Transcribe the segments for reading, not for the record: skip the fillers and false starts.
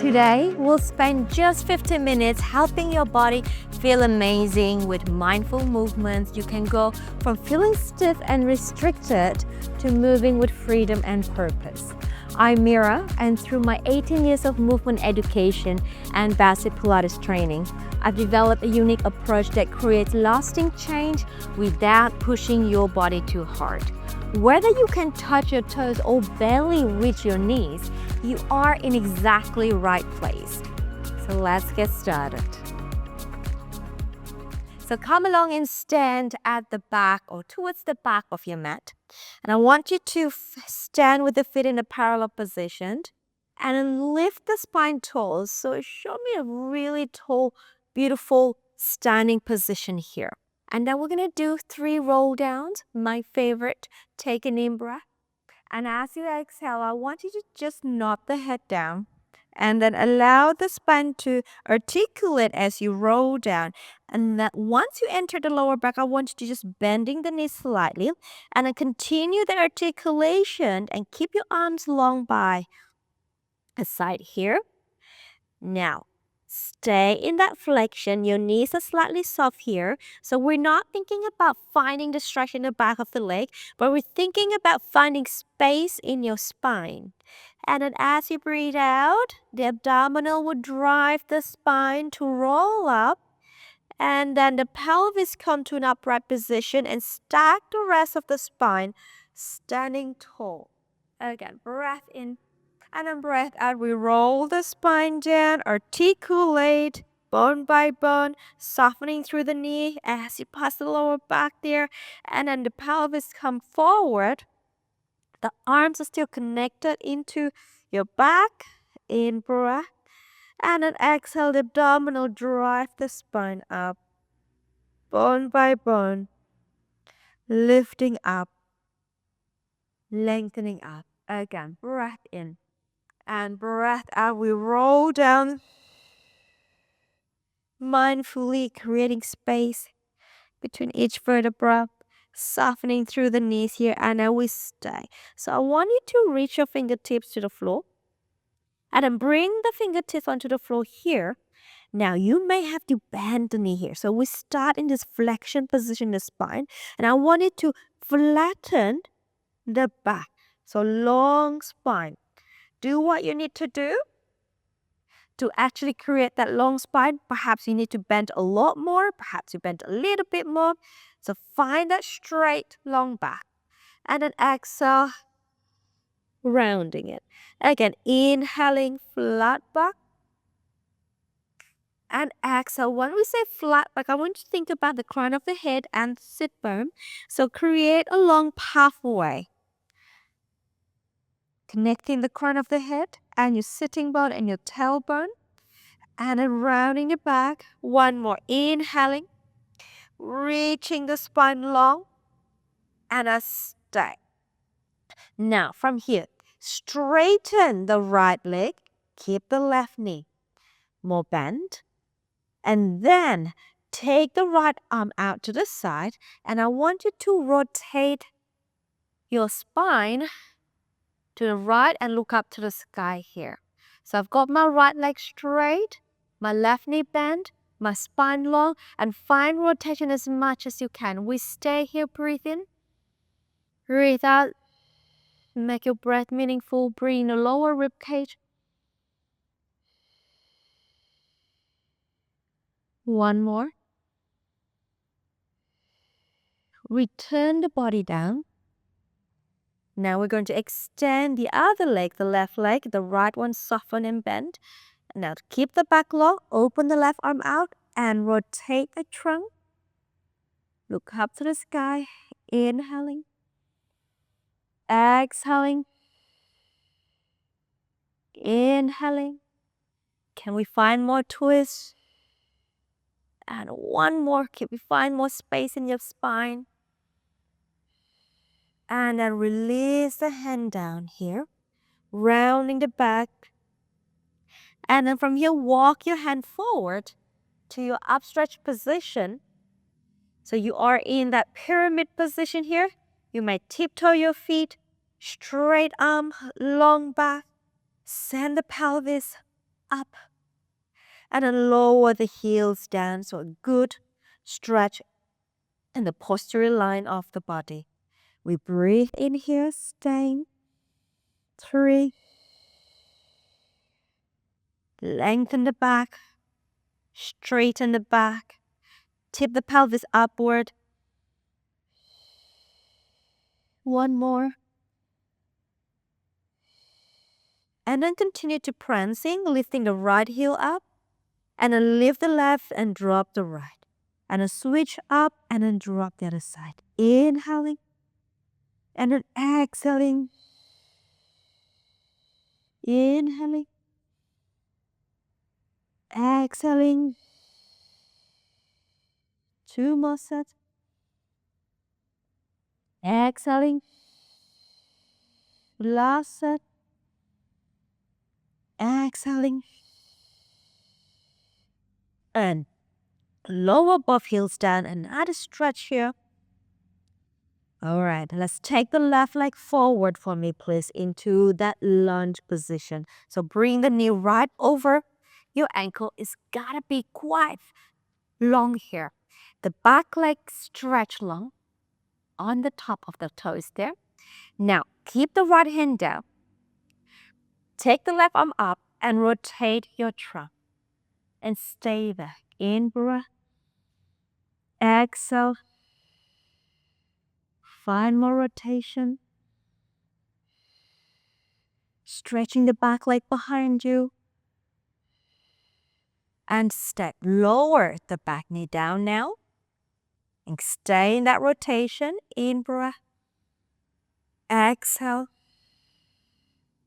Today, we'll spend just 15 minutes helping your body feel amazing with mindful movements. You can go from feeling stiff and restricted to moving with freedom and purpose. I'm Mira, and through my 18 years of movement education and basic Pilates training, I've developed a unique approach that creates lasting change without pushing your body too hard. Whether you can touch your toes or barely reach your knees, you are in exactly right place. So let's get started. So come along and stand at the back or towards the back of your mat. And I want you to stand with the feet in a parallel position and then lift the spine tall. So show me a really tall, beautiful standing position here. And then we're going to do 3 roll downs, my favorite. Take an in breath. And as you exhale, I want you to just nod the head down and then allow the spine to articulate as you roll down. And that once you enter the lower back, I want you to just bending the knees slightly and then continue the articulation and keep your arms long by the side here. Now, stay in that flexion. Your knees are slightly soft here. So we're not thinking about finding the stretch in the back of the leg, but we're thinking about finding space in your spine. And then as you breathe out, the abdominal will drive the spine to roll up. And then the pelvis come to an upright position and stack the rest of the spine, standing tall. Again, breath in. And then breath out, we roll the spine down, articulate bone by bone, softening through the knee as you pass the lower back there. And then the pelvis come forward. The arms are still connected into your back. In breath. And then exhale, the abdominal, drive the spine up. Bone by bone. Lifting up. Lengthening up. Again, breath in. And breath out, we roll down, mindfully creating space between each vertebra, softening through the knees here, and then we stay. So I want you to reach your fingertips to the floor, and then bring the fingertips onto the floor here. Now you may have to bend the knee here. So we start in this flexion position in the spine, and I want you to flatten the back. So long spine. Do what you need to do to actually create that long spine. Perhaps you need to bend a lot more. Perhaps you bend a little bit more. So find that straight long back. And then exhale, rounding it. Again, inhaling, flat back. And exhale. When we say flat back, I want you to think about the crown of the head and sit bone. So create a long pathway, connecting the crown of the head and your sitting bone and your tailbone. And then rounding it back. One more. Inhaling. Reaching the spine long. And a stay. Now from here, straighten the right leg. Keep the left knee more bent. And then take the right arm out to the side. And I want you to rotate your spine to the right and look up to the sky here. So I've got my right leg straight, my left knee bent, my spine long, and find rotation as much as you can. We stay here, breathe in, breathe out, make your breath meaningful, breathe in the lower rib cage. One more. Return the body down. Now we're going to extend the other leg, the left leg, the right one soften and bend. Now keep the back long, open the left arm out and rotate the trunk. Look up to the sky, inhaling, exhaling, inhaling. Can we find more twists? And one more. Can we find more space in your spine? And then release the hand down here, rounding the back. And then from here, walk your hand forward to your upstretched position. So you are in that pyramid position here. You might tiptoe your feet, straight arm, long back. Send the pelvis up. And then lower the heels down. So a good stretch in the posterior line of the body. We breathe in here, staying. 3. Lengthen the back. Straighten the back. Tip the pelvis upward. 1 more. And then continue to prancing, lifting the right heel up. And then lift the left and drop the right. And then switch up and then drop the other side. Inhaling. And then exhaling. Inhaling. Exhaling. 2 more sets. Exhaling. Last set. Exhaling. And lower both heels down. Another stretch here. Alright, let's take the left leg forward for me, please, into that lunge position. So bring the knee right over your ankle. It's gotta be quite long here. The back leg stretch long on the top of the toes there. Now, keep the right hand down. Take the left arm up and rotate your trunk. And stay there. In breath. Exhale. Find more rotation. Stretching the back leg behind you. And step. Lower the back knee down now. And stay in that rotation. In breath. Exhale.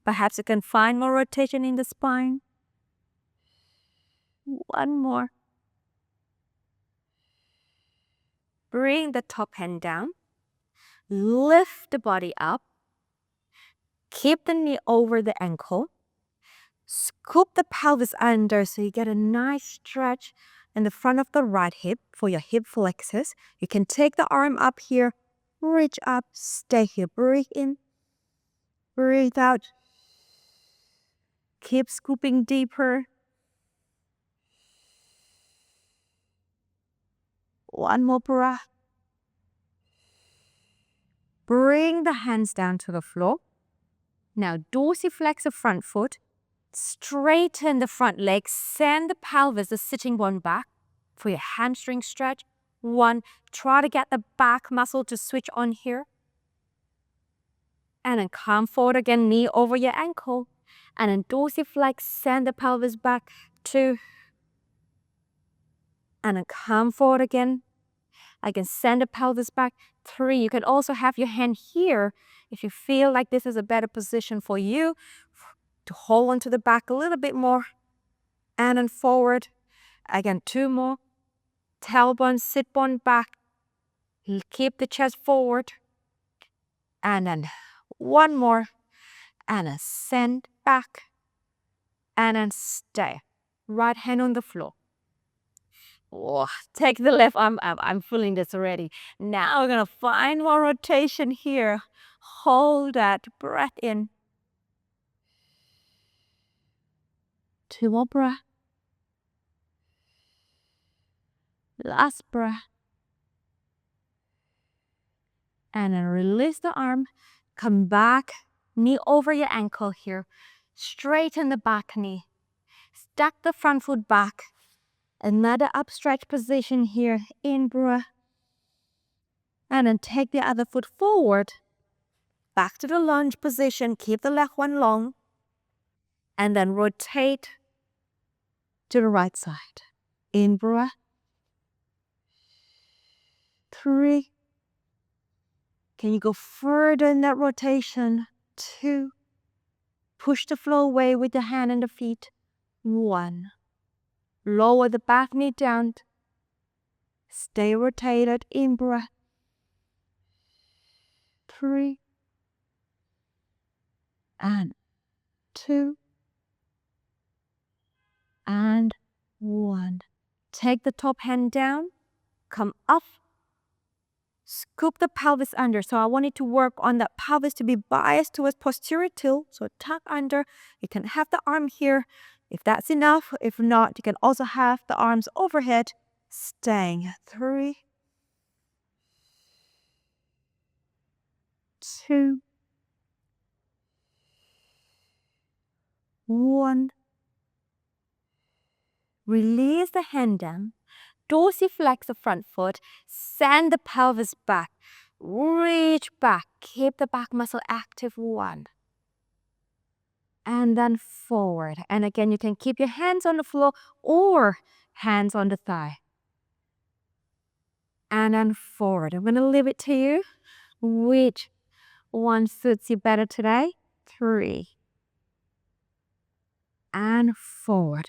Perhaps you can find more rotation in the spine. 1 more. Bring the top hand down. Lift the body up. Keep the knee over the ankle. Scoop the pelvis under so you get a nice stretch in the front of the right hip for your hip flexors. You can take the arm up here. Reach up. Stay here. Breathe in. Breathe out. Keep scooping deeper. 1 more breath. Bring the hands down to the floor. Now dorsiflex the front foot. Straighten the front leg. Send the pelvis, the sitting bone back for your hamstring stretch. 1. Try to get the back muscle to switch on here. And then come forward again, knee over your ankle. And then dorsiflex, send the pelvis back. 2. And then come forward again. Again, send the pelvis back. 3. You can also have your hand here if you feel like this is a better position for you to hold onto the back a little bit more. And then forward. Again, 2 more. Tailbone, sit bone back. Keep the chest forward. And then 1 more. And then send back. And then stay. Right hand on the floor. Oh, take the left arm up. I'm feeling this already. Now we're going to find more rotation here. Hold that breath in. 2 more breath. Last breath. And then release the arm. Come back. Knee over your ankle here. Straighten the back knee. Stack the front foot back. Another upstretch position here. In breath. And then take the other foot forward. Back to the lunge position. Keep the left one long. And then rotate to the right side. In breath. 3. Can you go further in that rotation? 2. Push the floor away with the hand and the feet. 1. Lower the back knee down. Stay rotated. In breath. 3. And 2. And 1. Take the top hand down. Come up. Scoop the pelvis under. So I want you to work on that pelvis to be biased towards posterior tilt. So tuck under. You can have the arm here. If that's enough, if not, you can also have the arms overhead, staying. 3, 2, 1. Release the hand down. Dorsiflex the front foot. Send the pelvis back. Reach back. Keep the back muscle active. 1. And then forward. And again, you can keep your hands on the floor or hands on the thigh. And then forward. I'm going to leave it to you. Which one suits you better today? 3. And forward.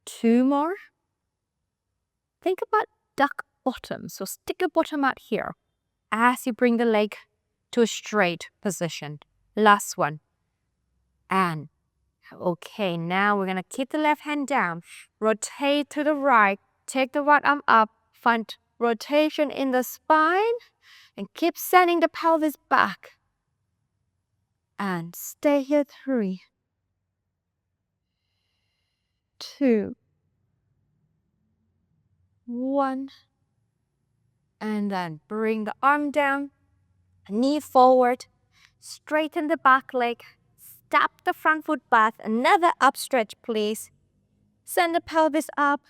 2 more. Think about duck bottom. So stick your bottom out here as you bring the leg to a straight position. Last one. And okay, now we're going to keep the left hand down. Rotate to the right. Take the right arm up. Find rotation in the spine. And keep sending the pelvis back. And stay here. 3, 2, 1. And then bring the arm down. Knee forward. Straighten the back leg. Step the front foot back. Another up stretch, please. Send the pelvis up.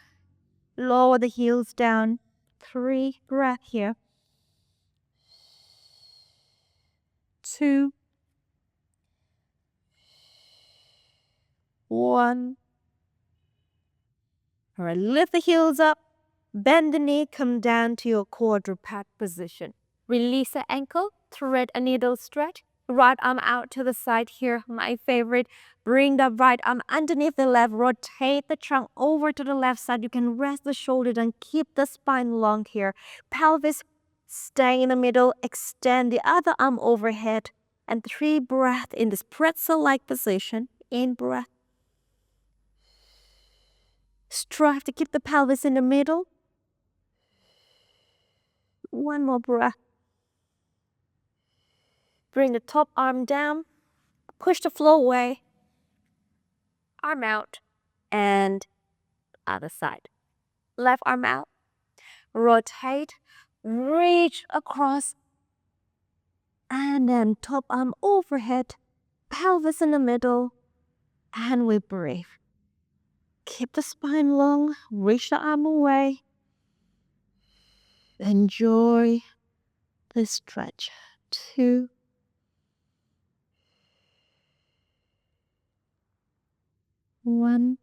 Lower the heels down. 3 breath here. 2, 1. All right, lift the heels up. Bend the knee, come down to your quadruped position. Release the ankle, thread a needle stretch. Right arm out to the side here, my favorite. Bring the right arm underneath the left. Rotate the trunk over to the left side. You can rest the shoulder and keep the spine long here. Pelvis stay in the middle. Extend the other arm overhead. And 3 breaths in this pretzel-like position. In breath. Strive to keep the pelvis in the middle. 1 more breath. Bring the top arm down. Push the floor away. Arm out. And other side. Left arm out. Rotate. Reach across. And then top arm overhead. Pelvis in the middle. And we breathe. Keep the spine long. Reach the arm away. Enjoy the stretch. 2, 1.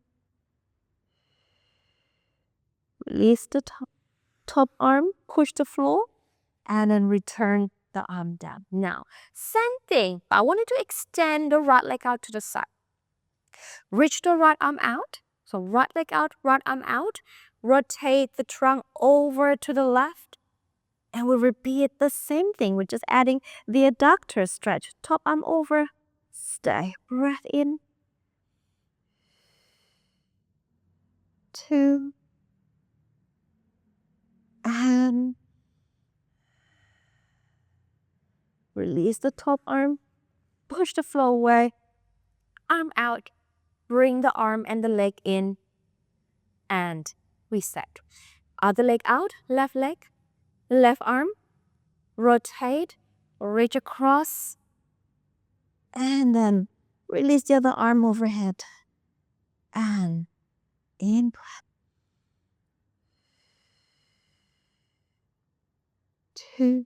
Release the top arm, push the floor, and then return the arm down. Now, same thing, but I want you to extend the right leg out to the side. Reach the right arm out. So right leg out, right arm out. Rotate the trunk over to the left. And we repeat the same thing. We're just adding the adductor stretch. Top arm over. Stay. Breath in. 2. And release the top arm. Push the floor away. Arm out. Bring the arm and the leg in. And reset. Other leg out. Left leg. Left arm. Rotate. Reach across. And then release the other arm overhead. And in breath. 2.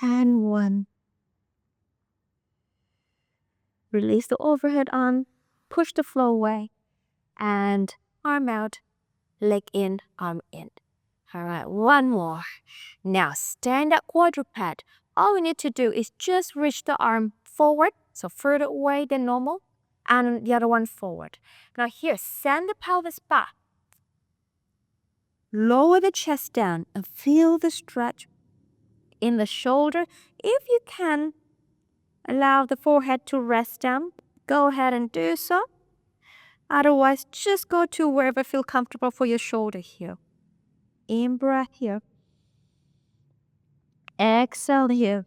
And 1. Release the overhead arm. Push the floor away. And arm out. Leg in, arm in. All right, 1 more. Now stand up quadruped. All we need to do is just reach the arm forward, so further away than normal, and the other one forward. Now here, send the pelvis back. Lower the chest down and feel the stretch in the shoulder. If you can allow the forehead to rest down, go ahead and do so. Otherwise, just go to wherever feel comfortable for your shoulder here. In breath here. Exhale here.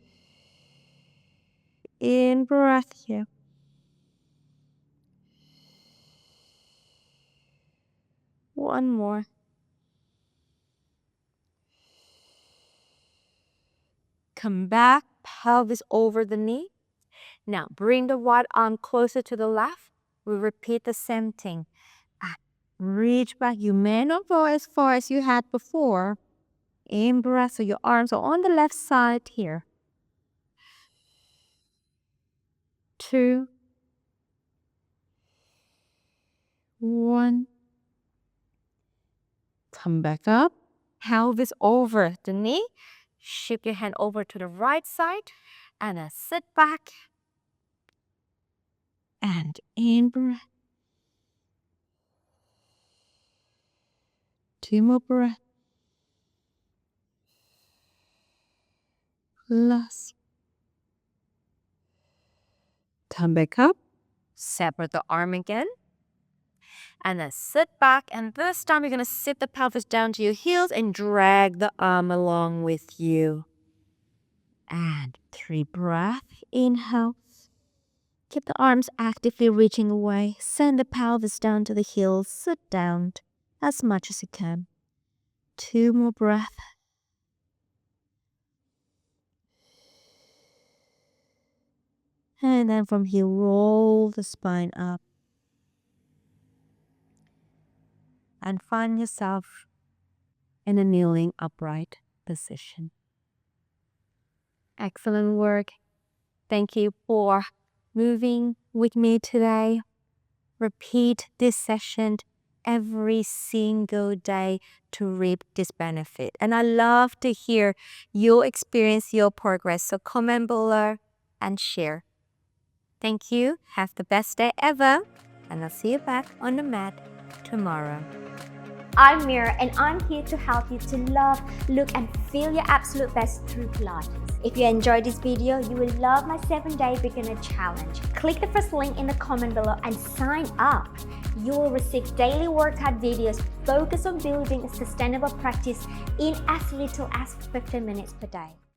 in breath here. One more. Come back, pelvis over the knee. Now bring the right arm closer to the left. We repeat the same thing. Reach back. You may not go as far as you had before. In breath, so your arms are on the left side here. 2, 1. Come back up. Pelvis over the knee. Shift your hand over to the right side. And sit back. And in breath. 2 more breaths. Last. Come back up. Separate the arm again. And then sit back. And this time you're going to sit the pelvis down to your heels and drag the arm along with you. And 3 breaths. Inhale. Keep the arms actively reaching away. Send the pelvis down to the heels. Sit down as much as you can. 2 more breaths. And then from here, roll the spine up. And find yourself in a kneeling upright position. Excellent work. Thank you for moving with me today. Repeat this session every single day to reap this benefit. And I love to hear your experience, your progress. So comment below and share. Thank you. Have the best day ever. And I'll see you back on the mat tomorrow. I'm Mira, and I'm here to help you to love, look, and feel your absolute best through Pilates. If you enjoyed this video, you will love my 7-day beginner challenge. Click the first link in the comment below and sign up. You will receive daily workout videos focused on building a sustainable practice in as little as 15 minutes per day.